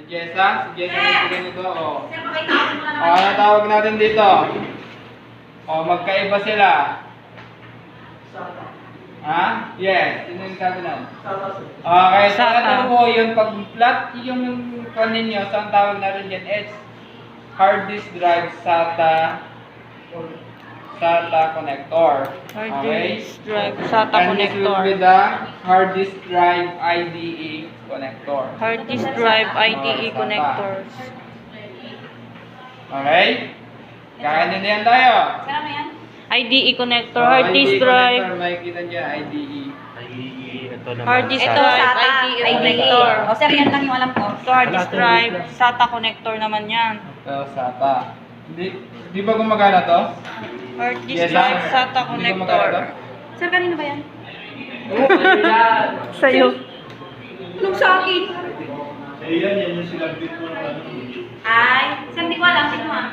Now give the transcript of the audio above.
Si Jessa nagbigay nito. O. Sir, pakitawag mo na O, naman. ano tawag natin dito? O, magkaiba sila. Ha? Yes. Sino yung sabi nun? Okay, so Sata. ano po yung pag-plot yung kanin nyo, so ang tawag natin dyan is hard disk drive SATA connector. Hard Okay? disk drive SATA And this will be connector. the hard disk drive IDE connector. Hard disk drive IDE SATA. connectors. Okay? Kakaintindihan tayo. Sir, ano yan? IDE connector, So, hard disk IDE drive. connector, makikita nyo, IDE. Ito naman. Hard disk Ito, drive, SATA. IDE connector. O, sir, yan lang yung alam ko. Ito hard disk drive, SATA connector naman yan. Ito, SATA. Di ba gumagana to? Hard disk Yes, drive, sir. SATA Hindi connector. gumagana to? Sir, kanino ba yan? Sa'yo. Anong sa akin? Yan yung silabit mo ng ano. Ay, sir, hindi ko alam. Sino ah?